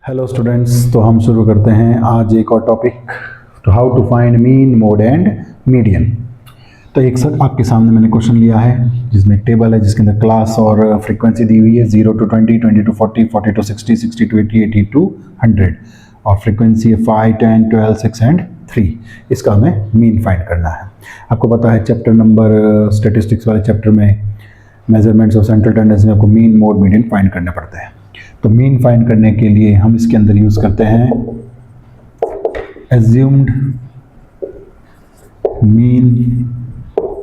Hello students, तो हम शुरू करते हैं आज एक और टॉपिक, तो how to find mean, mode and median. तो एक सर आपके सामने मैंने क्वेश्चन लिया है जिसमें एक टेबल है जिसके अंदर क्लास और फ्रीक्वेंसी दी हुई है 0 to 20, 20 to 40, 40 to 60, 60 to 80, 80 to 100 और फ्रीक्वेंसी है 5, 10, 12, 6 एंड 3। इसका हमें मीन फाइंड करना है। आपको पता है चैप्टर नंबर स्टेटिस्टिक्स वाले चैप्टर में मेजरमेंट्स ऑफ सेंट्रल टेंडेंसी में आपको मीन, मोड, मीडियन फाइंड करने पड़ते हैं। तो मीन फाइंड करने के लिए हम इसके अंदर यूज करते हैं एज्यूम्ड मीन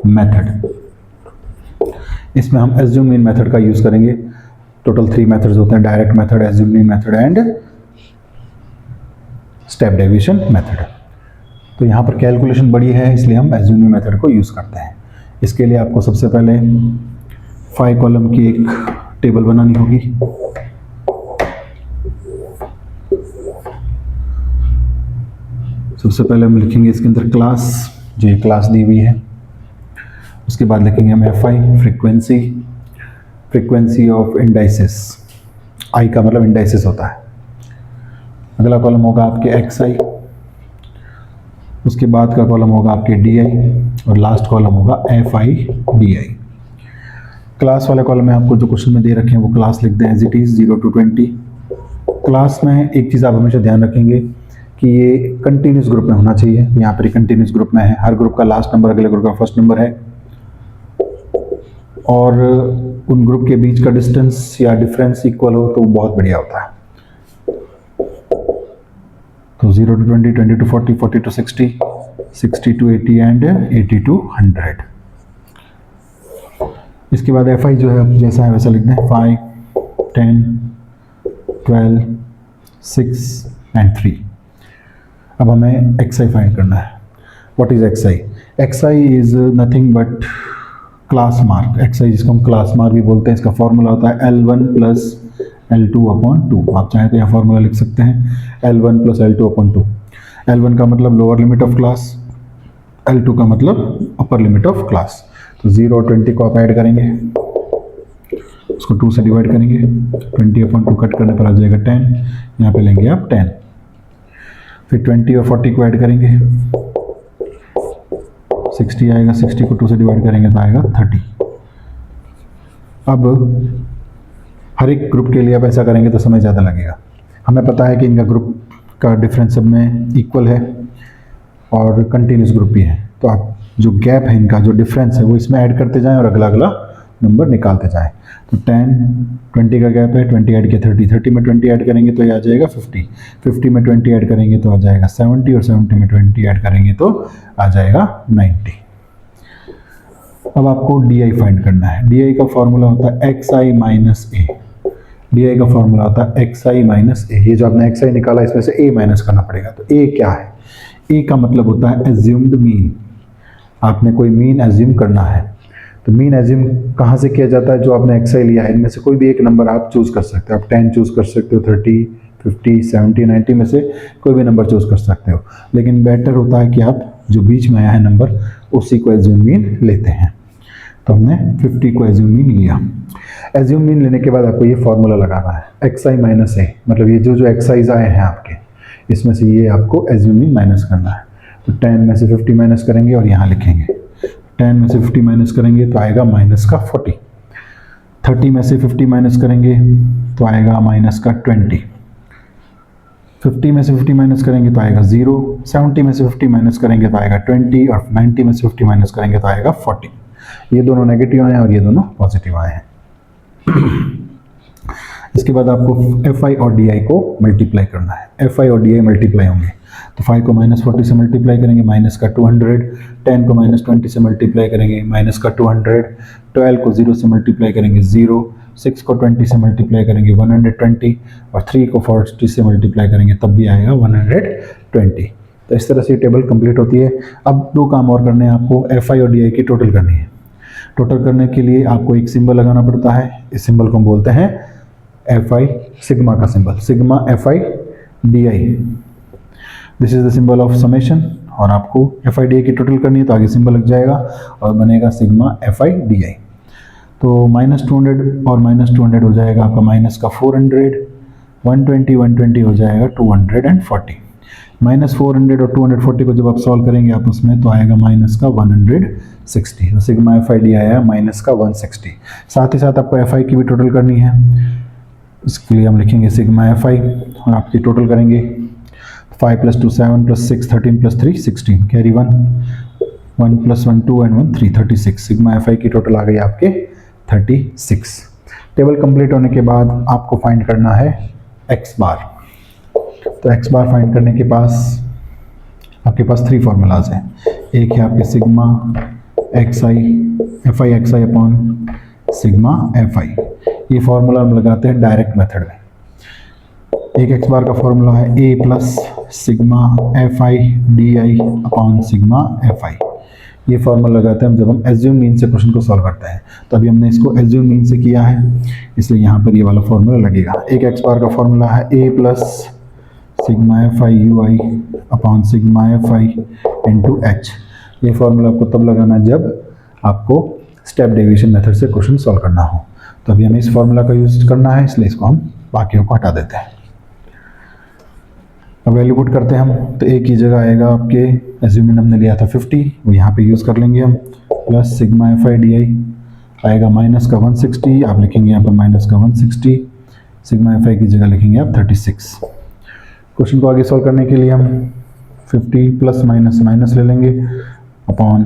मेथड। इसमें हम एज्यूम मीन मेथड का यूज करेंगे। टोटल 3 मेथड्स होते हैं, direct method, assume mean method and step deviation method. तो यहाँ पर कैलकुलेशन बड़ी है इसलिए हम एज्यूम मीन मेथड को यूज करते हैं। इसके लिए आपको सबसे पहले 5 कॉलम की एक टेबल बनानी होगी। सबसे पहले हम लिखेंगे इसके अंदर क्लास, जो ये क्लास दी हुई है। उसके बाद लिखेंगे हम F I, frequency of indices. I का मतलब इंडाइसिस होता है। अगला कॉलम होगा आपके एक्स आई, उसके बाद का कॉलम होगा आपके डी आई और लास्ट कॉलम होगा F I D I. Class वाले कॉलम में आपको जो क्वेश्चन में दे रखे हैं वो क्लास लिख दें as it is 0 to 20। Class में एक चीज़ आप हमेशा ध्यान रखेंगे कि ये कंटिन्यूस ग्रुप में होना चाहिए। यहाँ पर कंटिन्यूस ग्रुप में है, हर ग्रुप का लास्ट नंबर अगले ग्रुप का फर्स्ट नंबर है और उन ग्रुप के बीच का डिस्टेंस या डिफरेंस इक्वल हो तो वो बहुत बढ़िया होता है। तो 0 to 20, 20 to 40, 40 to 60, 60 to 80 and 80 to 100। इसके बाद एफ आई जो है जैसा है वैसा लिख दें, 5, 10, 12, 6 एंड 3। अब हमें एक्स आई फाइंड करना है। What is X I? X I is nothing but class mark. X I जिसको हम क्लास मार्क भी बोलते हैं, इसका फॉर्मूला होता है L1 प्लस L2 अपॉन 2। आप चाहें तो यह फॉर्मूला लिख सकते हैं L1 plus L2 upon 2। L1 का मतलब lower limit of class, L2 का मतलब अपर लिमिट ऑफ क्लास। तो 0 और 20 को आप ऐड करेंगे, उसको 2 से डिवाइड करेंगे, 20 अपॉन 2 कट करने पर आ जाएगा 10। यहाँ पे लेंगे आप 10। फिर 20 और 40 को ऐड करेंगे, 60 आएगा, 60 को 2 से डिवाइड करेंगे तो आएगा 30। अब हर एक ग्रुप के लिए आप ऐसा करेंगे तो समय ज़्यादा लगेगा। हमें पता है कि इनका ग्रुप का डिफरेंस सब में इक्वल है और कंटिन्यूस ग्रुप भी है। तो आप जो गैप है इनका, जो डिफरेंस है वो इसमें ऐड करते जाएं और अगला अगला नंबर निकालते जाएं। तो 10, 20 का गैप है, 20 ऐड किया 30, 30 में 20 ऐड करेंगे तो ये आ जाएगा 50, 50 में 20 ऐड करेंगे तो आ जाएगा 70 और 70 में 20 ऐड करेंगे तो आ जाएगा 90। अब आपको डी आई फाइंड करना है। डी आई का फॉर्मूला होता है x I minus A. D I का फॉर्मूला होता है एक्स आई माइनस ए। ये जो आपने एक्स आई निकाला इसमें से ए माइनस करना पड़ेगा। तो ए क्या है? ए का मतलब होता है एज्यूम्ड मीन। आपने कोई मीन एज्यूम करना है। तो मीन एज्यूम कहाँ से किया जाता है? जो आपने एक्स आई लिया है इनमें से कोई भी एक नंबर आप चूज कर सकते हो। आप 10 चूज कर सकते हो, 30, 50, 70, 90 में से कोई भी नंबर चूज कर सकते हो। लेकिन बेटर होता है कि आप जो बीच में आया है नंबर उसी को एज्यूम मीन लेते हैं। तो हमने 50 को एज्यूम मीन लिया। एज्यूम मीन लेने के बाद आपको ये फॉर्मूला लगाना है एक्स आई माइनस ए। मतलब ये जो एक्स आईज आए हैं आपके, इसमें से ये आपको एज्यूम मीन माइनस करना है। तो 10 में से 50 माइनस करेंगे और यहाँ लिखेंगे। 10 में से 50 माइनस करेंगे तो आएगा माइनस का 40। 30 में से 50 माइनस करेंगे तो आएगा माइनस का 20। 50 में से 50 माइनस करेंगे तो आएगा 0। 70 में से 50 माइनस करेंगे तो आएगा 20 और 90 में से 50 माइनस करेंगे तो आएगा 40। ये दोनों नेगेटिव आए हैं और ये दोनों पॉजिटिव आए हैं। इसके बाद आपको एफ आई और डी आई को मल्टीप्लाई करना है। एफ आई और डी आई मल्टीप्लाई होंगे तो 5 को माइनस 40 से मल्टीप्लाई करेंगे, माइनस का 200। 10 को माइनस 20 से मल्टीप्लाई करेंगे, माइनस का 200। 12 को 0 से मल्टीप्लाई करेंगे 0। 6 को 20 से मल्टीप्लाई करेंगे 120 और 3 को 40 से मल्टीप्लाई करेंगे तब भी आएगा 120। तो इस तरह से टेबल कंप्लीट होती है। अब 2 काम और करने हैं आपको। एफ आई और डी आई की टोटल करनी है। टोटल करने के लिए आपको एक सिंबल लगाना पड़ता है। इस सिंबल को हम बोलते हैं एफ आई, सिग्मा का symbol, sigma F I D I. This is the symbol of summation. और आपको एफ आई डी आई की टोटल करनी है तो आगे सिंबल लग जाएगा और बनेगा सिग्मा एफ आई डी आई। तो -200 और -200 हो जाएगा आपका माइनस का 400 120 हो जाएगा 240। -400 और 240 को जब आप सॉल्व करेंगे आपस में तो आएगा माइनस का 160। तो सिग्मा एफ आई डी आया माइनस का 160। साथ ही साथ आपको एफ आई की भी टोटल करनी है, इसके लिए हम लिखेंगे सिग्मा एफ आई और आपकी टोटल करेंगे 5 + 2 7 + 6 13 + 3 16, कैरी 1 1 + 1 2 and 1 3 36। सिग्मा एफ आई की टोटल आ गई आपके 36। टेबल कंप्लीट होने के बाद आपको फाइंड करना है एक्स बार। तो एक्स बार फाइंड करने के पास आपके पास 3 फार्मूलाज हैं। एक है आपके sigma x I F I X I upon sigma F I. ये फार्मूला हम लगाते हैं डायरेक्ट मेथड में। एक एक्स बार का फॉर्मूला है A plus sigma F I D I upon sigma F I. ये फार्मूला लगाते हैं हम जब हम एज्यूम मीन से क्वेश्चन को सॉल्व करते हैं। तो अभी हमने इसको एज्यूम मीन से किया है, इसलिए यहाँ पर ये वाला फॉर्मूला लगेगा। एक एक्स बार का फॉर्मूला है A plus sigma F I U I upon sigma F I into H. ये फार्मूला आपको तब लगाना है जब आपको स्टेप डेविएशन मेथड से क्वेश्चन सॉल्व करना हो। तो अभी हमें इस फार्मूला का यूज करना है, इसलिए इसको हम बाकियों को हटा देते हैं। अब वैल्यू पुट करते हैं हम, तो ए की जगह आएगा आपके एज्यूमिंग हमने लिया था 50, वो यहाँ पे यूज़ कर लेंगे हम, plus sigma F I D आई आएगा माइनस का 160। आप लिखेंगे यहाँ पर माइनस का 160। सिग्मा एफ आई की जगह लिखेंगे आप 36। क्वेश्चन को आगे सॉल्व करने के लिए हम 50 प्लस माइनस माइनस ले लेंगे अपॉन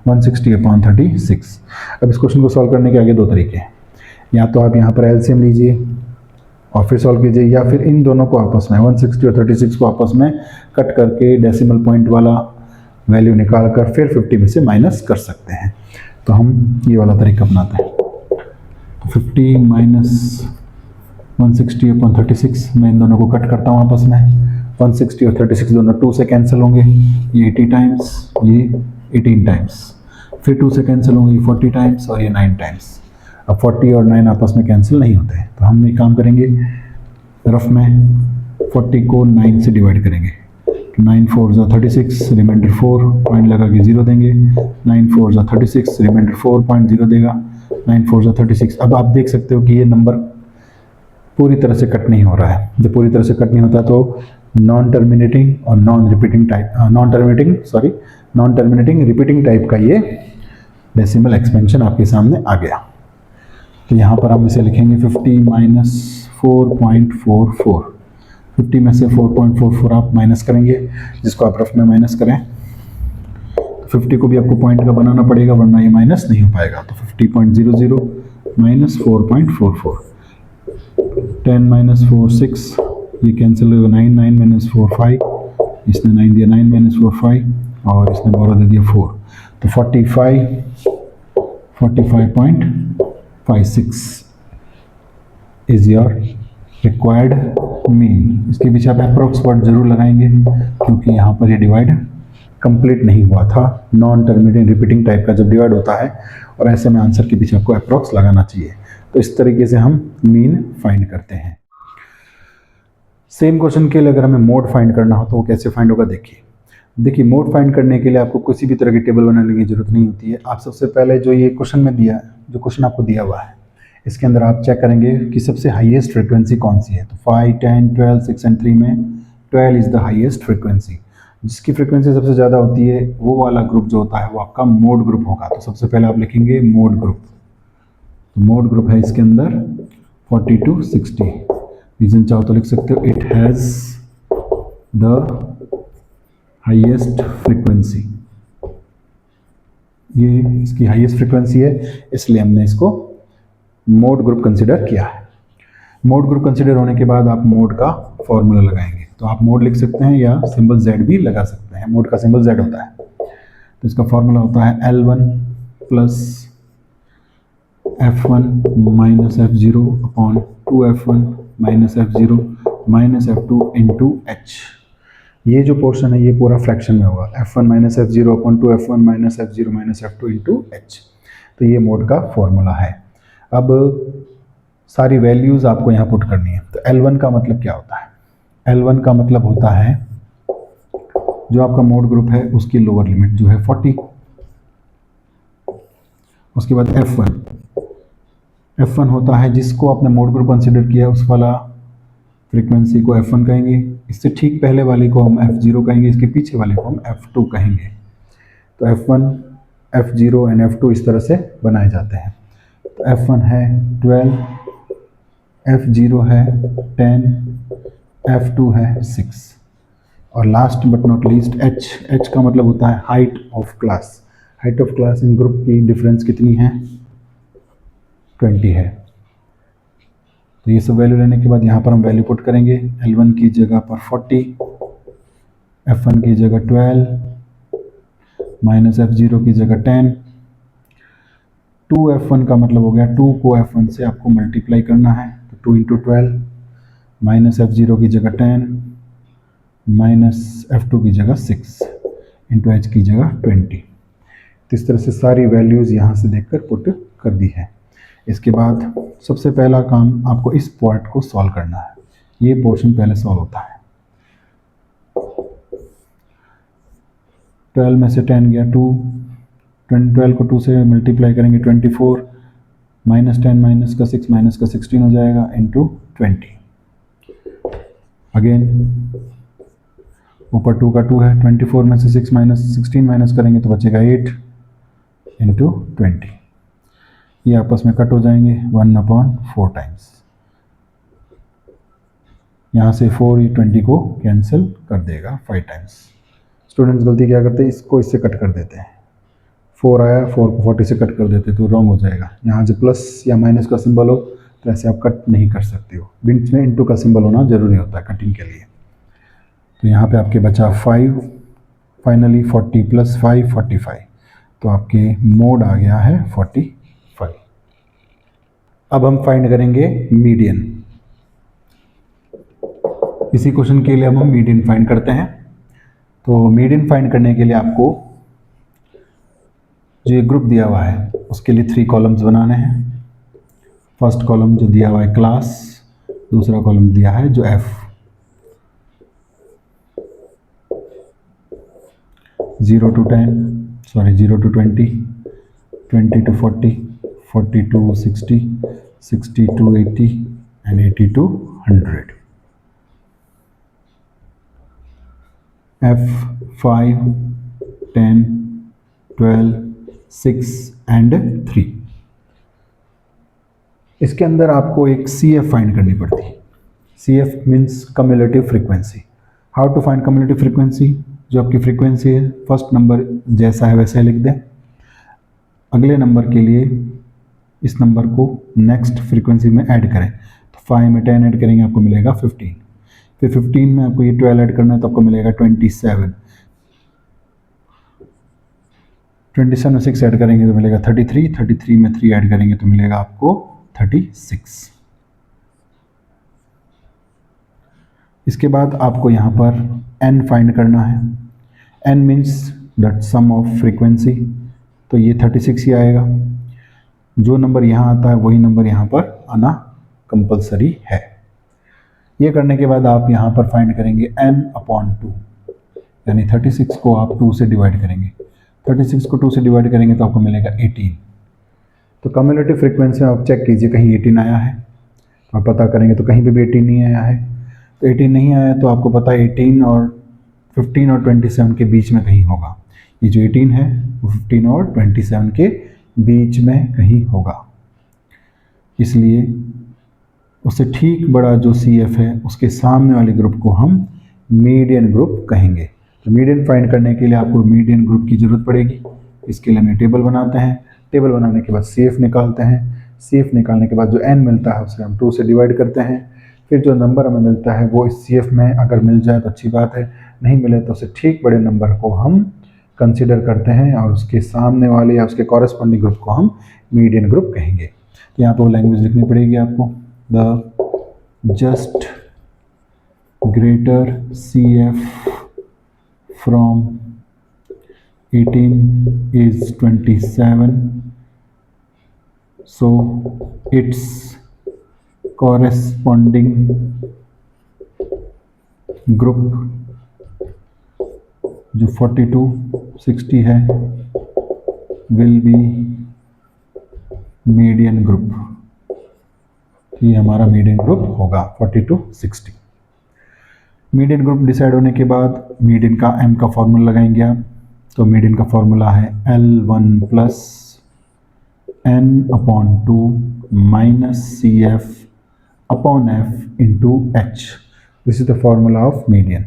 160 अपॉन 36। अब इस क्वेश्चन को सॉल्व करने के आगे दो तरीके हैं, या तो आप यहाँ पर एलसीएम लीजिए और फिर सॉल्व कीजिए, या फिर इन दोनों को आपस में 160 और 36 को आपस में कट करके डेसिमल पॉइंट वाला वैल्यू निकाल कर फिर 50 में से माइनस कर सकते हैं। तो हम ये वाला तरीका अपनाते हैं। तो 50 माइनस 160 अपॉन 36, मैं इन दोनों को कट करता हूँ आपस में। 160 और 36 दोनों 2 से कैंसिल होंगे, ये 80 टाइम्स, ये 18 टाइम्स, फिर 2 से कैंसिल होंगे, ये 40 टाइम्स और ये 9 टाइम्स। अब 40 और 9 आपस में कैंसिल नहीं होते हैं, तो हम एक काम करेंगे, रफ में 40 को 9 से डिवाइड करेंगे। 9 4 ज़ा 36, रिमाइंडर 4 पॉइंट लगा के 0 देंगे। 9 4 ज़ा 36, रिमाइंडर 4 पॉइंट 0 देगा। 9 4 ज़ा 36। अब आप देख सकते हो कि ये नंबर पूरी तरह से कट नहीं हो रहा है। जब पूरी तरह से कट नहीं होता तो नॉन टर्मिनेटिंग और नॉन टर्मिनेटिंग रिपीटिंग टाइप का ये डेसिमल एक्सपेंशन आपके सामने आ गया। तो यहाँ पर हम इसे लिखेंगे 50 माइनस 4.44। 50 में से 4.44 आप माइनस करेंगे, जिसको आप रफ में माइनस करें। 50 को भी आपको पॉइंट का बनाना पड़ेगा, वरना ये माइनस नहीं हो पाएगा। तो 50.00 माइनस 4.44, 10 माइनस 4 6, ये कैंसिल होगा। 9 9 माइनस 4 5, इसने 9 दिया, 9 माइनस 4 5, और इसने बोरो दे दिया 4। तो 45.56 इज योर रिक्वायर्ड मीन। इसके पीछे आप अप्रोक्स वर्ड जरूर लगाएंगे, क्योंकि यहाँ पर ये डिवाइड कंप्लीट नहीं हुआ था। नॉन टर्मिनेटिंग रिपीटिंग टाइप का जब डिवाइड होता है, और ऐसे में आंसर के पीछे आपको अप्रोक्स लगाना चाहिए। तो इस तरीके से हम मीन फाइंड करते हैं। सेम क्वेश्चन के लिए अगर हमें मोड फाइंड करना हो तो वो कैसे फाइंड होगा, देखिए मोड फाइंड करने के लिए आपको किसी भी तरह की टेबल बनाने की जरूरत नहीं होती है। आप सबसे पहले जो ये क्वेश्चन में दिया, जो क्वेश्चन आपको दिया हुआ है, इसके अंदर आप चेक करेंगे कि सबसे हाईएस्ट फ्रीक्वेंसी कौन सी है। तो 5 10 12 6 एंड 3 में 12 इज़ द हाईएस्ट फ्रीक्वेंसी। जिसकी फ्रीक्वेंसी सबसे ज़्यादा होती है वो वाला ग्रुप जो होता है वो आपका मोड ग्रुप होगा। तो सबसे पहले आप लिखेंगे मोड ग्रुप। तो मोड ग्रुप है इसके अंदर 40 to 60। रीजन चाहो तो लिख सकते हो, it has the highest frequency. ये इसकी हाईएस्ट फ्रीक्वेंसी है, इसलिए हमने इसको मोड ग्रुप कंसिडर किया है। मोड ग्रुप कंसिडर होने के बाद आप मोड का फॉर्मूला लगाएंगे। तो आप मोड लिख सकते हैं या सिंबल Z भी लगा सकते हैं। मोड का सिंबल Z होता है। तो इसका फॉर्मूला होता है L1 plus F1 minus F0 upon 2F1 minus F0 minus F2 into H। ये जो पोर्शन है ये पूरा फ्रैक्शन में होगा। F1 minus F0 upon 2F1 minus F0 minus F2 into H। तो ये मोड का फॉर्मूला है। अब सारी वैल्यूज़ आपको यहाँ पुट करनी है। तो L1 का मतलब क्या होता है? L1 का मतलब होता है जो आपका मोड ग्रुप है उसकी लोअर लिमिट जो है 40। उसके बाद F1 होता है जिसको आपने मोड ग्रुप कंसिडर किया उस वाला फ्रीक्वेंसी को F1 कहेंगे, इससे ठीक पहले वाली को हम F0 कहेंगे, इसके पीछे वाले को हम F2 कहेंगे। तो F1, F0 एंड F2 इस तरह से बनाए जाते हैं। तो F1 है 12, F0 है 10, F2 है 6 और last but not least H का मतलब होता है height of class. Height of class in group की डिफरेंस कितनी है? 20 है। तो ये सब वैल्यू लेने के बाद यहाँ पर हम वैल्यू पुट करेंगे। L1 की जगह पर 40, F1 की जगह 12 माइनस F0 की जगह 10। 2F1 का मतलब हो गया 2 को F1 से आपको मल्टीप्लाई करना है, तो 2 × 12 माइनस F0 की जगह 10 माइनस F2 की जगह 6 इंटू H की जगह 20। तो इस तरह से सारी वैल्यूज़ यहाँ से देखकर पुट कर दी है। इसके बाद सबसे पहला काम आपको इस पार्ट को सॉल्व करना है। ये पोर्शन पहले सॉल्व होता है। 12 में से 10 गया 2, 12 को 2 से मल्टीप्लाई करेंगे 24 माइनस 10 माइनस का 6 माइनस का 16 हो जाएगा इंटू 20। अगेन ऊपर 2 का 2 है, 24 में से 6 माइनस 16 माइनस करेंगे तो बचेगा 8 इंटू 20। ये आपस में कट हो जाएंगे 1/4 टाइम्स। यहाँ से 4 ये 20 को कैंसिल कर देगा 5 टाइम्स। स्टूडेंट्स गलती क्या करते हैं, इसको इससे कट कर देते हैं। 4 आया, 4 को 40 से कट कर देते तो रॉन्ग हो जाएगा। यहाँ से प्लस या माइनस का सिंबल हो तो ऐसे आप कट नहीं कर सकते हो। बीच में इंटू का सिंबल होना जरूरी होता है कटिंग के लिए। तो यहाँ पे आपके बचा 5, फाइनली 40 + 5 45। तो आपके मोड आ गया है 45। अब हम फाइंड करेंगे मीडियन। इसी क्वेश्चन के लिए अब हम मीडियन फाइंड करते हैं। तो मीडियन फाइंड करने के लिए आपको जो ये ग्रुप दिया हुआ है उसके लिए 3 कॉलम्स बनाने हैं। फर्स्ट कॉलम जो दिया हुआ है क्लास, दूसरा कॉलम दिया है जो F, 0 to 20, 20 to 40, 40 to 60, 60 to 80 and 80 to 100. F 5, 10, 12, 6 and 3। इसके अंदर आपको एक CF फाइंड करनी पड़ती है। CF means cumulative frequency. How to find cumulative frequency? जो आपकी फ्रीक्वेंसी है फर्स्ट नंबर जैसा है वैसे लिख दें। अगले नंबर के लिए इस नंबर को नेक्स्ट फ्रीक्वेंसी में ऐड करें। तो 5 में 10 ऐड करेंगे आपको मिलेगा 15। फिर 15 में आपको ये 12 ऐड करना है तो आपको मिलेगा 27। 27 में 6 ऐड करेंगे तो मिलेगा 33। 33 में 3 ऐड करेंगे तो मिलेगा आपको 36। इसके बाद आपको यहाँ पर n फाइंड करना है। n means that sum of frequency, तो ये 36 ही आएगा। जो नंबर यहाँ आता है वही नंबर यहाँ पर आना कंपलसरी है। ये करने के बाद आप यहाँ पर फाइंड करेंगे n/2, यानी 36 को आप 2 से डिवाइड करेंगे। 36 को 2 से डिवाइड करेंगे तो आपको मिलेगा 18। तो कम्युलेटिव फ्रीक्वेंसी में आप चेक कीजिए कहीं 18 आया है, तो आप पता करेंगे तो कहीं पे भी 18 नहीं आया है। तो 18 नहीं आया तो आपको पता है 18 और 15 और 27 के बीच में कहीं होगा। ये जो 18 है वो 15 और 27 के बीच में कहीं होगा। इसलिए उससे ठीक बड़ा जो CF है उसके सामने वाले ग्रुप को हम मीडियन ग्रुप कहेंगे। तो मीडियन फाइंड करने के लिए आपको मीडियन ग्रुप की ज़रूरत पड़ेगी। इसके लिए हम टेबल बनाते हैं। टेबल बनाने के बाद CF निकालते हैं। CF निकालने के बाद जो n मिलता है उसे हम 2 से डिवाइड करते हैं। फिर जो नंबर हमें मिलता है वो इस CF में अगर मिल जाए तो अच्छी बात है, नहीं मिले तो उसे ठीक बड़े नंबर को हम कंसिडर करते हैं और उसके सामने वाले या उसके कॉरेस्पॉन्डिंग ग्रुप को हम मीडियन ग्रुप कहेंगे। तो यहाँ पर वो लैंग्वेज लिखनी पड़ेगी आपको, the just greater CF from 18 is 27, so its corresponding group जो 42 60 है will be median group। तो ये हमारा मीडियन ग्रुप होगा 40 to 60। मीडियन ग्रुप डिसाइड होने के बाद मीडियन का एम का फॉर्मूला लगाएंगे आप। तो मीडियन का फॉर्मूला है L1 plus n upon 2 minus CF upon F into H। This is the formula of median,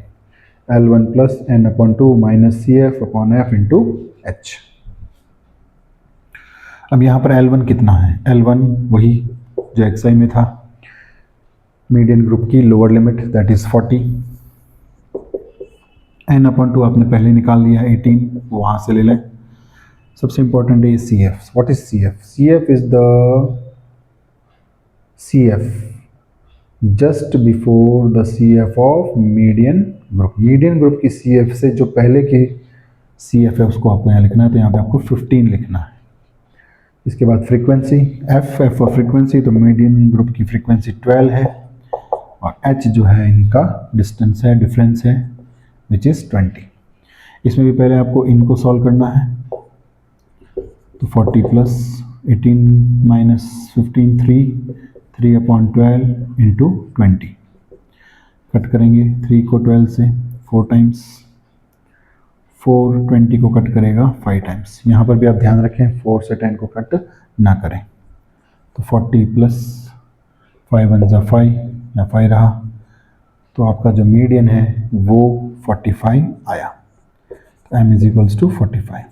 L1 plus n upon 2 minus CF upon F into H। अब यहाँ पर L1 कितना है? L1 वही जो एक्सआई में था, मीडियन ग्रुप की lower limit that is 40। n upon 2 आपने पहले निकाल लिया 18, वहाँ से ले लें। सबसे इंपॉर्टेंट है CF। What is CF? CF is the CF just before the CF of median group. Median group की CF से जो पहले की CF है उसको आपको यहाँ लिखना है, तो यहाँ पे आपको 15 लिखना है। इसके बाद फ्रीक्वेंसी F ऑफ फ्रीक्वेंसी, तो मीडियन ग्रुप की फ्रीक्वेंसी 12 है और H जो है इनका डिस्टेंस है, डिफरेंस है, विच इज़ 20। इसमें भी पहले आपको इनको सॉल्व करना है। तो 40 plus 18 minus 15 3 upon 12 into 20। Cut करेंगे 3 को 12 से 4 टाइम्स, 4 20 को कट करेगा 5 टाइम्स। यहाँ पर भी आप ध्यान रखें 4 से 10 को कट ना करें। तो 40 प्लस 5 1 जा 5 या 5 रहा, तो आपका जो मीडियन है वो 45 आया। तो m इज इक्वल्स टू 45।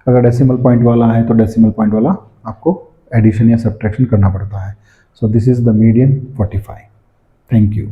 अगर डेसिमल पॉइंट वाला है तो डेसिमल पॉइंट वाला आपको एडिशन या सब्ट्रैक्शन करना पड़ता है। So this is the median 45। Thank you.